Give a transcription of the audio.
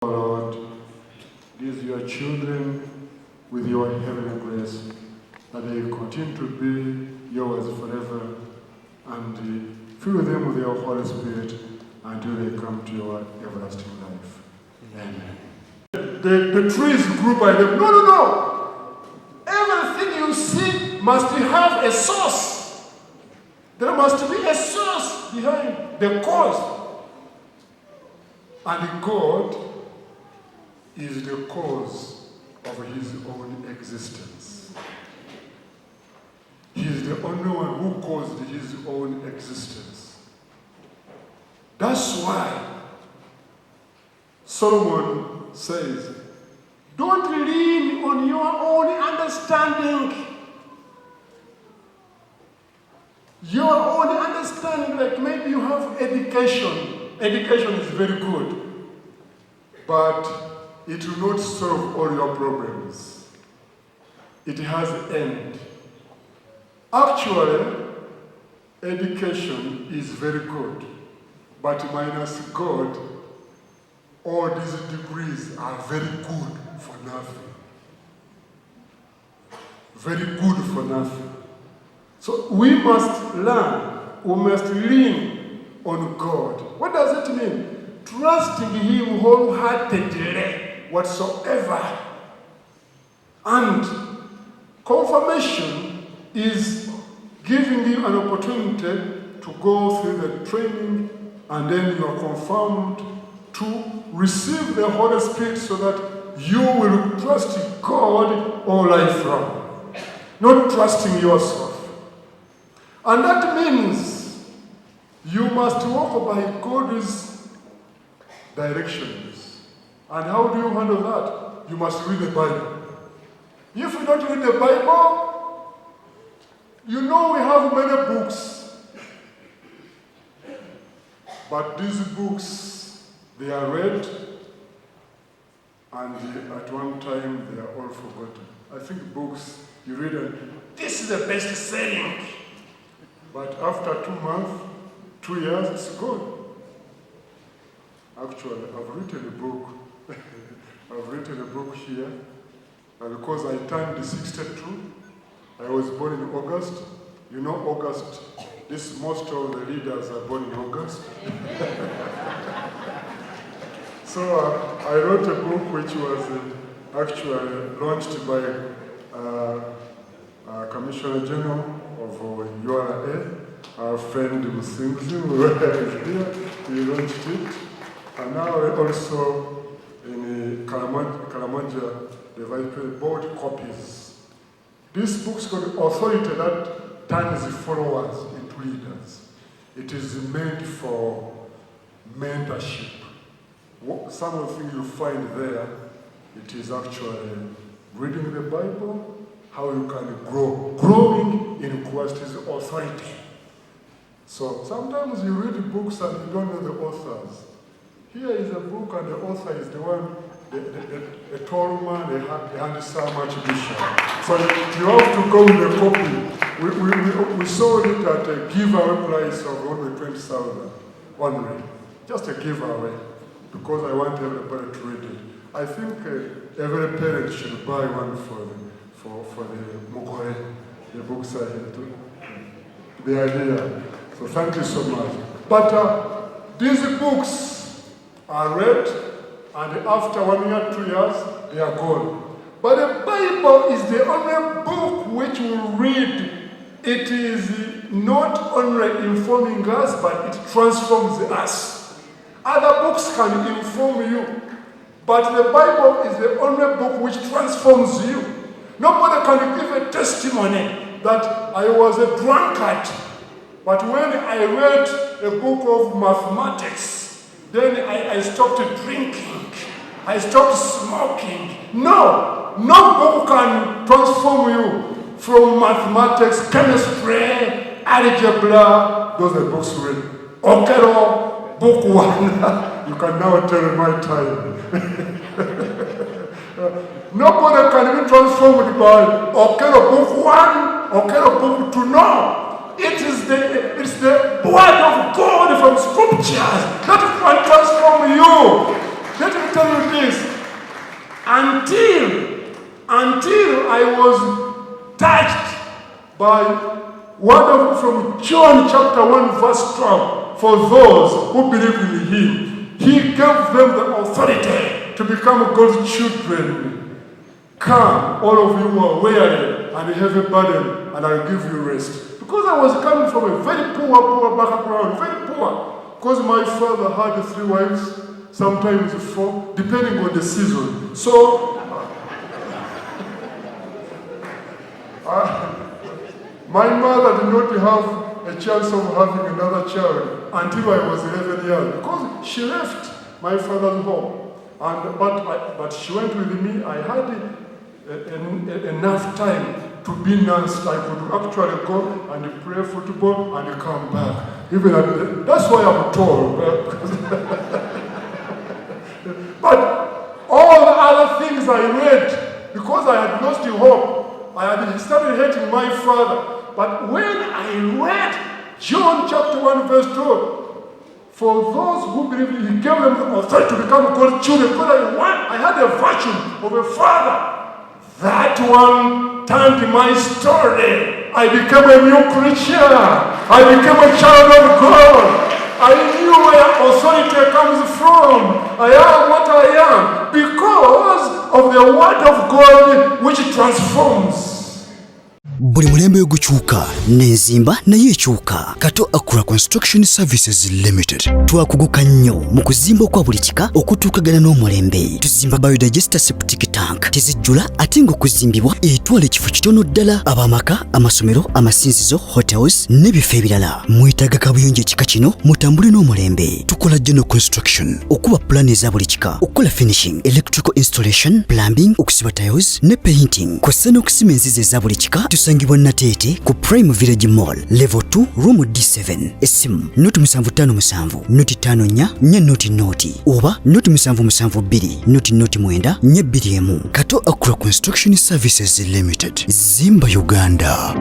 Lord, these your children with your heavenly grace, that they continue to be yours forever, and fill them with your Holy Spirit until they come to your everlasting life. Amen. The trees grew by them. No. Everything you see must have a source. There must be a source behind the cause. And God is the cause of his own existence. He is the only one who caused his own existence. That's why Solomon says, don't lean on your own understanding. Your own understanding, like maybe you have education. Education is very good, but it will not solve all your problems. It has an end. Actually, education is very good, but minus God, all these degrees are very good for nothing. Very good for nothing. So we must learn, we must lean on God. What does it mean? Trusting him wholeheartedly, whatsoever. And confirmation is giving you an opportunity to go through the training, and then you are confirmed to receive the Holy Spirit so that you will trust God all life long, not trusting yourself. And that means you must walk by God's directions. And how do you handle that? You must read the Bible. If you don't read the Bible, you know we have many books. But these books, they are read, and at one time they are all forgotten. I think books, you read and this is the best selling. But after 2 months, 2 years, it's gone. Actually, I've written a book. I've written a book here. And because I turned 62, I was born in August. You know August. Most of the leaders are born in August. So I wrote a book which was actually launched by Commissioner General of URA, our friend Musingzi, who is here. He launched it. And now also in Kalamanja, they've bought copies. This book's got authority that turns followers into leaders. It is meant for mentorship. Some of the things you find there, it is actually reading the Bible, how you can grow. Growing in Christ's authority. So sometimes you read books and you don't know the authors. Here is a book and the author is the one, the tall man, the handsome Archbishop. So you have to go with a copy. We sold it at a giveaway price of only 20,000 only. Just a giveaway, because I want everybody to read it. I think every parent should buy one for the Mugalu, the books I have to, the idea. So thank you so much. But these books are read, and after 1 year, 2 years, they are gone. But the Bible is the only book which we read. It is not only informing us, but it transforms us. Other books can inform you, but the Bible is the only book which transforms you. Nobody can give a testimony that I was a drunkard, but when I read a book of mathematics, then I stopped drinking. I stopped smoking. No book can transform you from mathematics, chemistry, algebra. Those are books we read. Okero, book 1. You can now tell my time. Nobody can be transformed by Okero book 1, Okero book 2. No. It's the word of God from scriptures that can transform you. Let me tell you this. Until I was touched by word from John chapter 1 verse 12, for those who believe in him, he gave them the authority to become God's children. Come, all of you who are weary and heavy burden, and I'll give you rest. Because I was coming from a very poor background, very poor. Because my father had 3 wives, sometimes 4, depending on the season. So, my mother did not have a chance of having another child until I was 11 years. Because she left my father's home. But she went with me. I had enough time to be nursed. I could actually go and play football and come back. Even that's why I'm tall. But all the other things I read, because I had lost hope, I had started hating my father. But when I read John chapter 1 verse 2, for those who believe, he gave them the authority to become God's children. Because I had a virtue of a father. That one turned my story. I became a new creature. I became a child of God. I knew where authority comes from. I am what I am because of the word of God which transforms. Buli mulembe gukyuka n'enzimba naye ekyuka. Kato Akura Construction Services Limited twakuguka nnyo mu kuzimba okwa buli kika okutuukagana n'omulembe. Tuzimba biodigester septic tank tezijjula ate ng'okuzimbibwa etwala ekifo kitono ddala ab'amaka, amasomero, amasinzizo, hotels n'ebifo ebirala. Mwetaaga kabuyonjo ekika kino mutambule n'omulembe. Tukola general construction okuba plan eza buli kika, okukola finishing, electrical installation, plumbing, okusiba tiles ne painting kw'ossa n'okusima enzizi eza buli kika. Tusangibwa Natete ku Prime Village Mall level 2 room D7. Esimu noti 757 noti 54 nya noti oba noti 772 noti 9 nya 21. Kato Akura Construction Services Limited. Zimba Uganda.